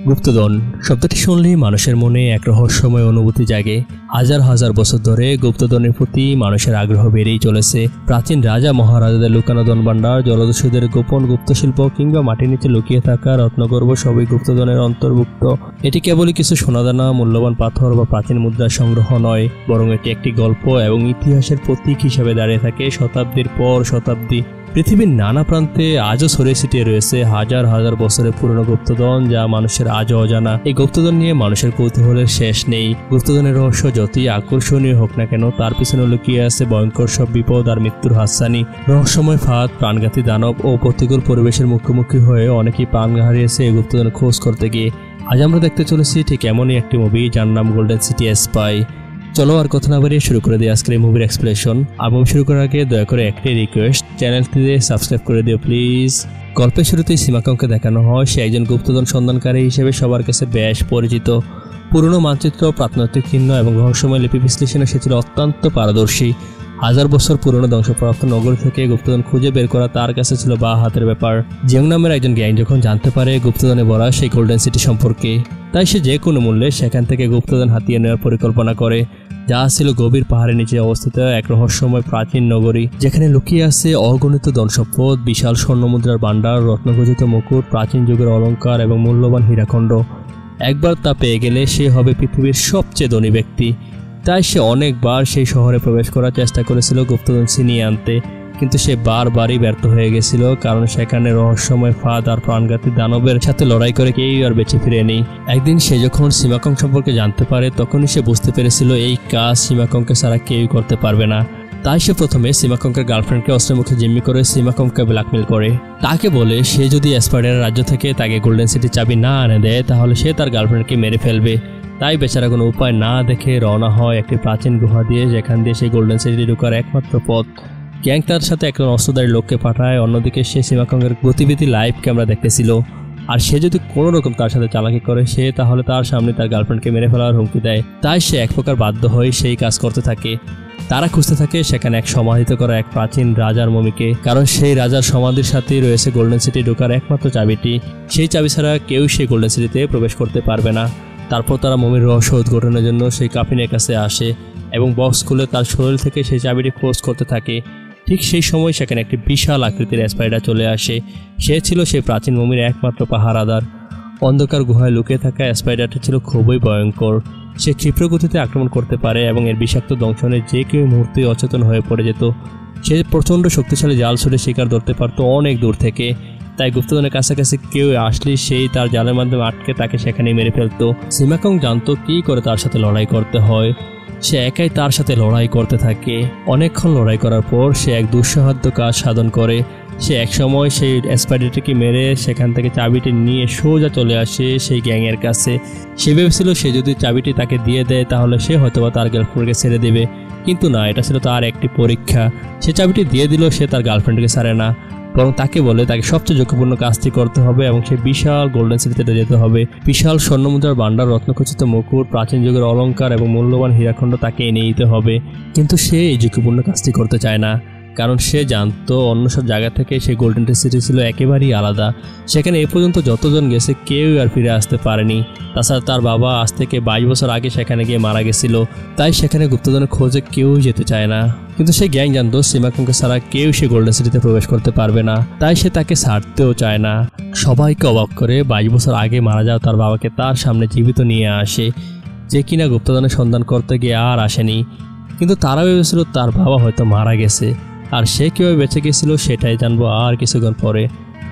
গুপ্তধন শব্দটি শুনলেই মানুষের মনে এক রহস্যময় অনুভূতি জাগে। হাজার হাজার বছর ধরে গুপ্তধনের প্রতি মানুষের আগ্রহ বেড়েই চলেছে। প্রাচীন রাজা মহারাজাদের লুকানো ধনভাণ্ডার, জলদস্যুদের গোপন গুপ্তশিল্প কিংবা মাটির নিচে লুকিয়ে থাকা রত্নগর্ভ সবই গুপ্তধনের অন্তর্ভুক্ত। এটি কেবলই কিছু সোনাদানা, মূল্যবান পাথর বা প্রাচীন মুদ্রার সংগ্রহ নয়, বরং এটি একটি গল্প এবং ইতিহাসের প্রতীক হিসেবে দাঁড়িয়ে থাকে শতাব্দীর পর শতাব্দী। পৃথিবীর নানা প্রান্তে আজও ছড়িয়ে ছিটিয়ে রয়েছে হাজার হাজার বছরের পুরনো গুপ্তধন, যা মানুষের আজও অজানা। এই গুপ্তধন নিয়ে মানুষের কৌতূহলের শেষ নেই। গুপ্তধনের রহস্য যতই আকর্ষণীয় হোক না কেন, তার পিছনে লুকিয়ে আছে ভয়ঙ্কর সব বিপদ আর মৃত্যুর হাতছানি। রহস্যময় ফাঁদ, প্রাণঘাতী দানব ও প্রতিকূল পরিবেশের মুখোমুখি হয়ে অনেকেই প্রাণ হারিয়েছে এই গুপ্তধনের খোঁজ করতে গিয়ে। আজ আমরা দেখতে চলেছি ঠিক এমনই একটি মুভি, যার নাম গোল্ডেন সিটি স্পাই। চলো আর কথা না বাড়িয়ে শুরু করে দিই আজকের এই মুভির এক্সপ্লেনেশন। এবং শুরু করার আগে দয়া করে একটি রিকোয়েস্ট, চ্যানেলটিতে সাবস্ক্রাইব করে দিও প্লিজ। গল্পের শুরুতেই সিমাকংকে দেখানো হয় সে একজন গুপ্তধন সন্ধানকারী হিসেবে সবার কাছে বেশ পরিচিত। পুরনো মানচিত্র, প্রত্নতাত্ত্বিক চিহ্ন এবং রহস্যময় লিপি বিশ্লেষণে সে ছিল অত্যন্ত পারদর্শী। হাজার বছর পুরনো ধ্বংসপ্রাপ্ত নগর থেকে গুপ্তধন খুঁজে বের করা তার কাছে ছিল বা হাতের ব্যাপার। জিয়ং নামের একজন গ্যাং যখন জানতে পারে গুপ্তধনে ভরা সেই গোল্ডেন সিটি সম্পর্কে, তাই সে যে কোনো মূল্যে সেখান থেকে গুপ্তধন হাতিয়ে নেওয়ার পরিকল্পনা করে, যা ছিল গভীর পাহাড়ের নিচে অবস্থিত এক রহস্যময় প্রাচীন নগরী, যেখানে লুকিয়ে আছে অগণিত ধনসম্পদ, বিশাল স্বর্ণমুদ্রার ভাণ্ডার, রত্নখচিত মুকুট, প্রাচীন যুগের অলংকার এবং মূল্যবান হীরাখণ্ড। একবার তা পেয়ে গেলে সে হবে পৃথিবীর সবচেয়ে ধনী ব্যক্তি। তাই সে অনেকবার সেই শহরে প্রবেশ করার চেষ্টা করেছিল গুপ্তধন ছিনিয়ে আনতে, কিন্তু সে বারবারই ব্যর্থ হয়ে গেছিল, কারণ সেখানে রহস্যময় ফাঁদ আর প্রাণঘাতী দানবের সাথে লড়াই করে কেউই আর বেঁচে ফিরেনি। একদিন সে যখন সিমাকং সম্পর্কে জানতে পারে, তখনই সে বুঝতে পেরেছিল এই কাজ সিমাকংকে ছাড়া কেউই করতে পারবে না। তাই সে প্রথমে সিমাকংকের গার্লফ্রেন্ডকে অস্ত্রের মুখে জিম্মি করে সিমাকংকে ব্ল্যাকমেল করে। তাকে বলে সে যদি স্পাইডারের রাজ্য থেকে তাকে গোল্ডেন সিটির চাবি না এনে দেয়, তাহলে সে তার গার্লফ্রেন্ডকে মেরে ফেলবে। তাই বেচারা কোনো উপায় না দেখে রওনা হয় একটি প্রাচীন গুহা দিয়ে, যেখান দিয়ে সেই গোল্ডেন সিটি ঢোকার একমাত্র পথ। গ্যাং তার সাথে একজন অস্ত্রধারী লোককে পাঠায়, অন্যদিকে সে সিমাকংয়ের গতিবিধি লাইভ ক্যামেরা দেখতেছিল। আর সে যদি কোনো রকম তার সাথে চালাকি করে, সে তাহলে তার সামনে তার গার্লফ্রেন্ডকে মেরে ফেলার হুমকি দেয়। তাই সে এক প্রকার বাধ্য হয়ে সেই কাজ করতে থাকে। তারা খুঁজতে থাকে সেখানে এক সমাহিত করা এক প্রাচীন রাজার মমিকে, কারণ সেই রাজার সমাধির সাথেই রয়েছে গোল্ডেন সিটি ঢোকার একমাত্র চাবিটি। সেই চাবি ছাড়া কেউ সেই গোল্ডেন সিটিতে প্রবেশ করতে পারবে না। তারপর তারা মমির রহস্য উদ্ঘাটনের জন্য সেই কাফিনের কাছে আসে এবং বক্স খুলে তার শরীর থেকে সেই চাবিটি খোঁজ করতে থাকে। ঠিক সেই সময় সেখানে একটি বিশাল আকৃতির স্পাইডার চলে আসে। সে ছিল সেই প্রাচীন মমির একমাত্র পাহারাদার। অন্ধকার গুহায় লুকিয়ে থাকা স্পাইডারটি ছিল খুবই ভয়ঙ্কর। সে ক্ষিপ্র গতিতে আক্রমণ করতে পারে এবং এর বিষাক্ত দংশনে যে কেউ মুহূর্তে অচেতন হয়ে পড়ে যেত। সে প্রচণ্ড শক্তিশালী জাল ছুটে শিকার ধরতে পারত অনেক দূর থেকে। তাই গুপ্তধনের কাছাকাছি কেউ আসলে সেই তার জালের মাধ্যমে আটকে তাকে সেখানেই মেরে ফেলত। সিমাকং জানতো কী করে তার সাথে লড়াই করতে হয়। সে একাই তার সাথে লড়াই করতে থাকে। অনেকক্ষণ লড়াই করার পর সে এক দুঃসাধ্য কাজ সাধন করে। সে একসময় সেই স্পাইডারটিকে মেরে সেখান থেকে চাবিটি নিয়ে সোজা চলে আসে সেই গ্যাংয়ের কাছে। সে ভেবেছিল সে যদি চাবিটি তাকে দিয়ে দেয়, তাহলে সে হয়তোবা তার গার্লফ্রেন্ডকে ছেড়ে দেবে, কিন্তু না, এটা ছিল তার একটি পরীক্ষা। সে চাবিটি দিয়ে দিল, সে তার গার্লফ্রেন্ডকে ছাড়ে না, বরং তাকে বলে তাকে সবচেয়ে ঝুঁকিপূর্ণ কাজটি করতে হবে এবং সেই বিশাল গোল্ডেন সিটিতে যেতে হবে। বিশাল স্বর্ণমুদ্রার ভাণ্ডার, রত্নখচিত মুকুট, প্রাচীন যুগের অলংকার এবং মূল্যবান হীরাখণ্ড তাকে এনে দিতে হবে। কিন্তু সে এই ঝুঁকিপূর্ণ কাজটি করতে চায় না, কারণ সে জানতো অন্য সব জায়গা থেকে সেই গোল্ডেন সিটি ছিল একেবারেই আলাদা। সেখানে এ পর্যন্ত যতজন গেছে কেউ আর ফিরে আসতে পারেনি। তাছাড়া তার বাবা আজ থেকে 22 বছর আগে সেখানে গিয়ে মারা গেছিল। তাই সেখানে গুপ্তধনের খোঁজে কেউ যেতে চায় না। কিন্তু সেই গ্যাং জানতো সিমাকংকে ছাড়া কেউ সে গোল্ডেন সিটিতে প্রবেশ করতে পারবে না। তাই সে তাকে ছাড়তেও চায় না। সবাইকে অবাক করে 22 বছর আগে মারা যাওয়া তার বাবাকে তার সামনে জীবিত নিয়ে আসে, যে কিনা গুপ্তধনের সন্ধান করতে গিয়ে আর আসেনি। কিন্তু তারা ভেবেছিল তার বাবা হয়তো মারা গেছে, আর সে কীভাবে বেঁচে গেছিল সেটাই জানবো আর কিছুক্ষণ পরে।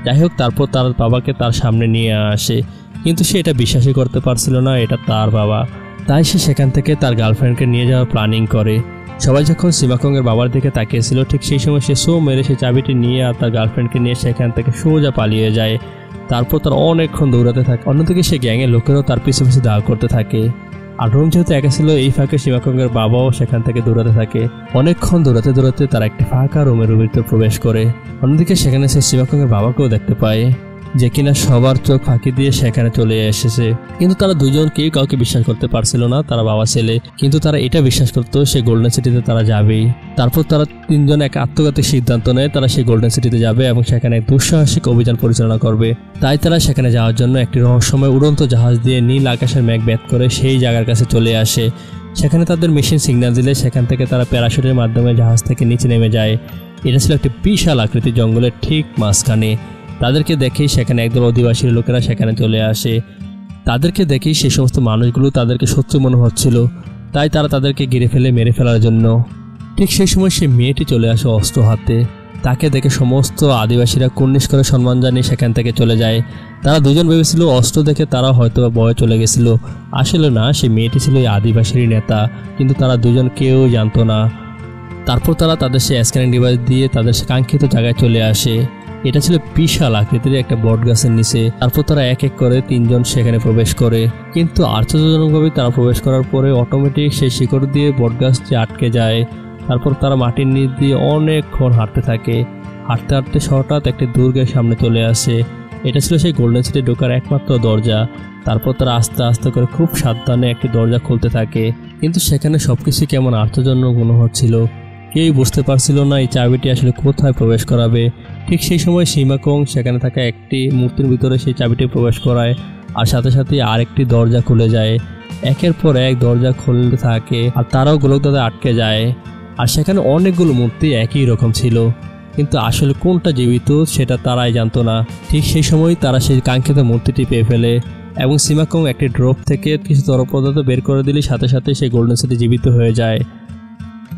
যাই হোক, তারপর তার বাবাকে তার সামনে নিয়ে আসে, কিন্তু সে এটা বিশ্বাসই করতে পারছিল না এটা তার বাবা। তাই সে সেখান থেকে তার গার্লফ্রেন্ডকে নিয়ে যাওয়ার প্ল্যানিং করে। সবাই যখন সিমাকংয়ের বাবার দিকে তাকিয়েছিল, ঠিক সেই সময় সে সো মেরে সে চাবিটি নিয়ে আর তার গার্লফ্রেন্ডকে নিয়ে সেখান থেকে সোজা পালিয়ে যায়। তারপর তার অনেকক্ষণ দৌড়াতে থাকে। অন্যদিকে সে গ্যাংয়ের লোকেরাও তার পিছু পিছু দাঁড় করতে থাকে। আর রুম যেহেতু একা ছিল, এই ফাঁকে সিমাকংয়ের বাবাও সেখান থেকে দৌড়াতে থাকে। অনেকক্ষণ দৌড়াতে দৌড়াতে তারা একটি ফাঁকা রুমের ভিতরে প্রবেশ করে। অন্যদিকে সেখানে সে সিমাকংয়ের বাবাকেও দেখতে পায়। যে কিনা সবার চোখ ফাঁকি দিয়ে সেখানে চলে এসেছে। কিন্তু তারা দুজন কেউ কাউকে বিশ্বাস করতে পারছিল না, তারা বাবা ছেলে, কিন্তু তারা এটা বিশ্বাস করতো সে গোল্ডেন সিটিতে তারা যাবেই। তারপর তারা তিনজন এক আত্মঘাতী সিদ্ধান্ত নেয় তারা সেই গোল্ডেন সিটিতে যাবে এবং সেখানে এক দুঃসাহসিক অভিযান পরিচালনা করবে। তাই তারা সেখানে যাওয়ার জন্য একটি রহস্যময় উড়ন্ত জাহাজ দিয়ে নীল আকাশের মেঘ ভেদ করে সেই জায়গার কাছে চলে আসে। সেখানে তাদের মেশিন সিগন্যাল দিলে সেখান থেকে তারা প্যারাশুটের মাধ্যমে জাহাজ থেকে নিচে নেমে যায়। এটা ছিল একটি বিশাল আকৃতির জঙ্গলের ঠিক মাঝখানে। তাদেরকে দেখেই সেখানে একদল অধিবাসীর লোকেরা সেখানে চলে আসে। তাদেরকে দেখেই সেই সমস্ত মানুষগুলো তাদেরকে শত্রু মনে হচ্ছিল, তাই তারা তাদেরকে ঘিরে ফেলে মেরে ফেলার জন্য। ঠিক সেই সময় সেই মেয়েটি চলে আসে অস্ত্র হাতে। তাকে দেখে সমস্ত আদিবাসীরা কুর্নিশ করে সম্মান জানিয়ে সেখান থেকে চলে যায়। তারা দুজন ভেবেছিল অস্ত্র দেখে তারা হয়তো ভয়ে চলে গেছিল, আসলে না, সেই মেয়েটি ছিল এই আদিবাসীর নেতা, কিন্তু তারা দুজন কেউ জানতো না। তারপর তারা তাদের সেই স্ক্যানিং ডিভাইস দিয়ে তাদের কাঙ্ক্ষিত জায়গায় চলে আসে। এটা ছিল বিশাল আকৃতির একটা বট গাছের নিচে। তারপর তারা এক এক করে তিনজন সেখানে প্রবেশ করে, কিন্তু আশ্চর্যজনকভাবে তারা প্রবেশ করার পরে অটোমেটিক সেই শিকড় দিয়ে বট গাছটি আটকে যায়। তারপর তারা মাটির নিচ দিয়ে অনেকক্ষণ হাঁটতে থাকে। হাঁটতে হাঁটতে হঠাৎ একটি দুর্গের সামনে চলে আসে। এটা ছিল সেই গোল্ডেন সিটি ঢোকার একমাত্র দরজা। তারপর তারা আস্তে আস্তে করে খুব সাবধানে একটি দরজা খুলতে থাকে, কিন্তু সেখানে সবকিছু কেমন আশ্চর্যজনক মনে হচ্ছিল। কেউ বুঝতে পারছিল না এই চাবিটি আসলে কোথায় প্রবেশ করাবে। ঠিক সেই সময় সীমাকং সেখানে থাকা একটি মূর্তির ভিতরে সেই চাবিটি প্রবেশ করায়, আর সাথে সাথে আরেকটি দরজা খুলে যায়। একের পর এক দরজা খুলতে থাকে, আর তারাও গোলকধাঁধায় আটকে যায়। আর সেখানে অনেকগুলো মূর্তি একই রকম ছিল, কিন্তু আসলে কোনটা জীবিত সেটা তারাই জানতো না। ঠিক সেই সময় তারা সেই কাঙ্ক্ষিত মূর্তিটি পেয়ে ফেলে এবং সীমাকং একটি ড্রপ থেকে কিছু তরল পদার্থ বের করে দিলে সাথে সাথে সেই গোল্ডেন সিটি জীবিত হয়ে যায়।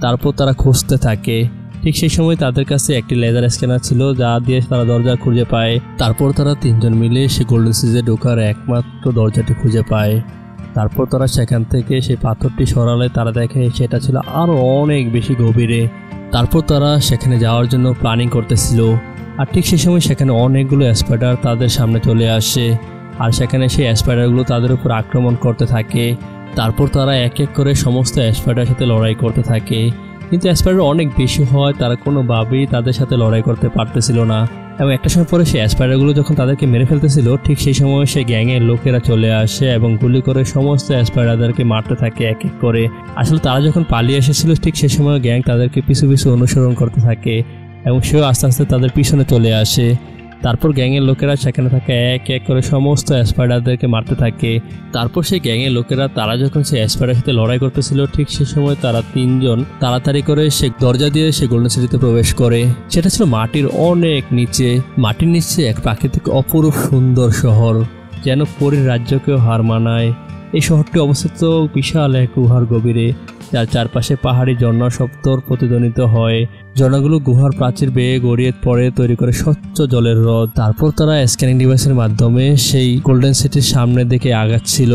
তারপর তারা খুঁজতে থাকে। ঠিক সেই সময় তাদের কাছে একটি লেজার স্ক্যানার ছিল, যা দিয়ে তারা দরজা খুঁজে পায়। তারপর তারা তিনজন মিলে সেই গোল্ডেন সিটিতে ঢোকার একমাত্র দরজাটি খুঁজে পায়। তারপর তারা সেখান থেকে সেই পাথরটি সরালে তারা দেখে সেটা ছিল আরও অনেক বেশি গভীরে। তারপর তারা সেখানে যাওয়ার জন্য প্ল্যানিং করতেছিল, আর ঠিক সেই সময় সেখানে অনেকগুলো স্পাইডার তাদের সামনে চলে আসে, আর সেখানে সেই স্পাইডারগুলো তাদের উপর আক্রমণ করতে থাকে। তারপর তারা এক এক করে সমস্ত স্পাইডারের সাথে লড়াই করতে থাকে, কিন্তু স্পাইডার অনেক বেশি হয়, তারা কোনোভাবেই তাদের সাথে লড়াই করতে পারতেছিল না। এবং একটা সময় পরে সেই স্পাইডারগুলো যখন তাদেরকে মেরে ফেলতেছিল, ঠিক সেই সময় সেই গ্যাংয়ের লোকেরা চলে আসে এবং গুলি করে সমস্ত স্পাইডারদেরকে মারতে থাকে এক এক করে। আসলে তারা যখন পালিয়ে এসেছিল, ঠিক সেই সময় গ্যাং তাদেরকে পিছু পিছু অনুসরণ করতে থাকে এবং সেও আস্তে আস্তে তাদের পিছনে চলে আসে। তারপর গ্যাংয়ের লোকেরা সেখানে থাকে এক এক করে সমস্ত স্পাইডারদেরকে মারতে থাকে। তারপর সেই গ্যাংয়ের লোকেরা তারা যখন সেই স্পাইডারের সাথে লড়াই করতেছিল, ঠিক সেই সময় তারা তিনজন তাড়াতাড়ি করে সে দরজা দিয়ে সে গোল্ডেন সিটিতে প্রবেশ করে। সেটা ছিল মাটির অনেক নিচে। মাটির নিচে এক প্রাকৃতিক অপরূপ সুন্দর শহর, যেন পরীর রাজ্যকেও হার মানায়। এই শহরটি অবস্থিত বিশাল এক গুহার গভীরে, যার চারপাশে পাহাড়ি ঝর্ণা শব্দ প্রতিধ্বনিত হয়। ঝর্ণাগুলো গুহার প্রাচীর বেয়ে গড়িয়ে পড়ে তৈরি করে স্বচ্ছ জলের হ্রদ। তারপর তারা স্ক্যানিং ডিভাইসের মাধ্যমে সেই গোল্ডেন সিটির সামনের দিকে আগাচ্ছিল।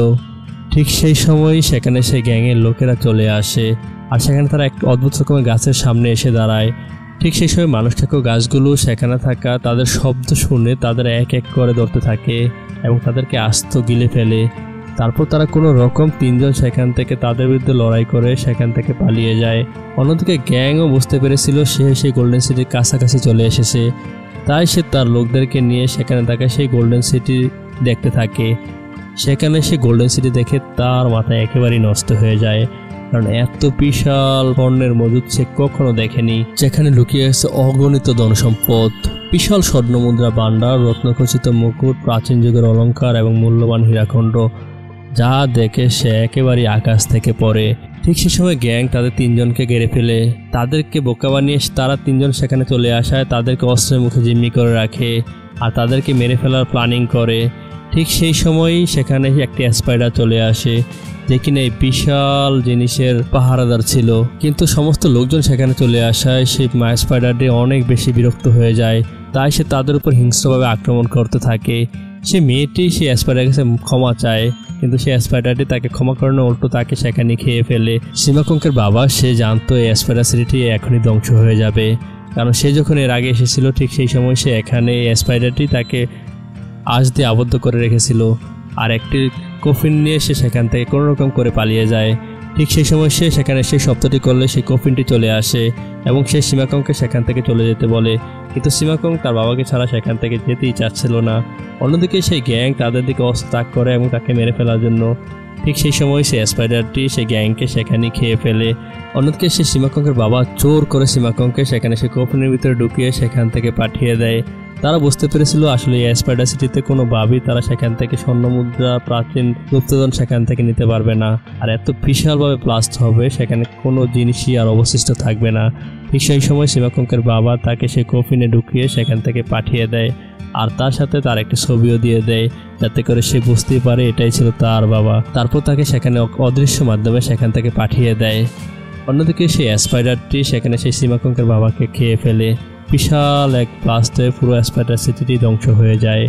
ঠিক সেই সময় সেখানে সেই গ্যাংয়ের লোকেরা চলে আসে, আর সেখানে তারা এক অদ্ভুত রকমের গাছের সামনে এসে দাঁড়ায়। ঠিক সেই সময় মানুষ থাকা গাছগুলো সেখানে থাকা তাদের শব্দ শুনে তাদের এক এক করে ধরতে থাকে এবং তাদেরকে আস্ত গিলে ফেলে। তারপর তারা কোনো রকম তিনজন সেখান থেকে তাদের বিরুদ্ধে লড়াই করে সেখান থেকে পালিয়ে যায়। অন্যদিকে গ্যাংও বুঝতে পেরেছিল সে সেই গোল্ডেন সিটির কাছাকাছি চলে এসেছে, তাই সে তার লোকদেরকে নিয়ে সেখানে থাকা সেই গোল্ডেন সিটি দেখতে থাকে। সেখানে সে গোল্ডেন সিটি দেখে তার মাথা একেবারেই নষ্ট হয়ে যায়, কারণ এত বিশাল স্বর্ণের মজুদ সে কখনো দেখেনি। যেখানে লুকিয়ে আছে অগণিত ধনসম্পদ, বিশাল স্বর্ণমুদ্রা ভাণ্ডার, রত্নখচিত মুকুট, প্রাচীন যুগের অলঙ্কার এবং মূল্যবান হীরাখণ্ড, যা দেখে সে একেবারেই আকাশ থেকে পড়ে। ঠিক সে সময় গ্যাং তাদের তিনজনকে ঘিরে ফেলে। তাদেরকে বোকা বানিয়ে তারা তিনজন সেখানে চলে আসায় তাদেরকে অস্ত্রের মুখে জিম্মি করে রাখে আর তাদেরকে মেরে ফেলার প্ল্যানিং করে। ঠিক সেই সময়ই সেখানে একটি স্পাইডার চলে আসে, যে কিনা এই বিশাল জিনিসের পাহারাদার ছিল। কিন্তু সমস্ত লোকজন সেখানে চলে আসায় সেই স্পাইডারটি অনেক বেশি বিরক্ত হয়ে যায়, তাই সে তাদের উপর হিংস্রভাবে আক্রমণ করতে থাকে। সে মেয়েটি সেই স্পাইডারের কাছে ক্ষমা চায়, কিন্তু সেই স্পাইডারটি তাকে ক্ষমা করে না, উল্টো তাকে সেখানে খেয়ে ফেলে। সীমাকঙ্কের বাবা সে জানতো এই স্পাইডার সিটিটি এখনই ধ্বংস হয়ে যাবে, কারণ সে যখন এর আগে এসেছিল ঠিক সেই সময় সে এখানে এই স্পাইডারটি তাকে আঁশ দিয়ে আবদ্ধ করে রেখেছিল, আর একটি কফিন নিয়ে সে সেখান থেকে কোনো রকম করে পালিয়ে যায়। ঠিক সেই সময় সে সেখানে সেই শব্দটি করলে সেই কফিনটি চলে আসে এবং সে সীমাকংকে সেখান থেকে চলে যেতে বলে, কিন্তু সীমাকং তার বাবাকে ছাড়া সেখান থেকে যেতেই চাচ্ছিল না। অন্যদিকে সেই গ্যাং তাদের দিকে অস্ত্র তাক করে এবং তাকে মেরে ফেলার জন্য। ঠিক সেই সময় সেই স্পাইডারটি সেই গ্যাংকে সেখানে খেয়ে ফেলে। অন্যদিকে সেই সীমাকংকের বাবা জোর করে সীমাকংকে সেখানে সেই কফিনের ভিতরে ঢুকিয়ে সেখান থেকে পাঠিয়ে দেয়। তারা বুঝতে পেরেছিল আসলে এই স্পাইডার সিটিতে কোনোভাবেই তারা সেখান থেকে স্বর্ণমুদ্রা, প্রাচীন গুপ্তধন সেখান থেকে নিতে পারবে না, আর এত বিশালভাবে ব্লাস্ট হবে সেখানে কোনো জিনিসই আর অবশিষ্ট থাকবে না। ঠিক সেই সময় সীমাকংকের বাবা তাকে সেই কফিনে ঢুকিয়ে সেখান থেকে পাঠিয়ে দেয়, আর তার সাথে তার একটি ছবিও দিয়ে দেয় যাতে করে সে বুঝতেই পারে এটাই ছিল তার বাবা। তারপর তাকে সেখানে অদৃশ্য মাধ্যমে সেখান থেকে পাঠিয়ে দেয়। অন্যদিকে সেই স্পাইডারটি সেখানে সেই সীমাকংকের বাবাকে খেয়ে ফেলে। বিশাল এক ব্লাস্টে পুরো স্পাইডার সিটিটি ধ্বংস হয়ে যায়।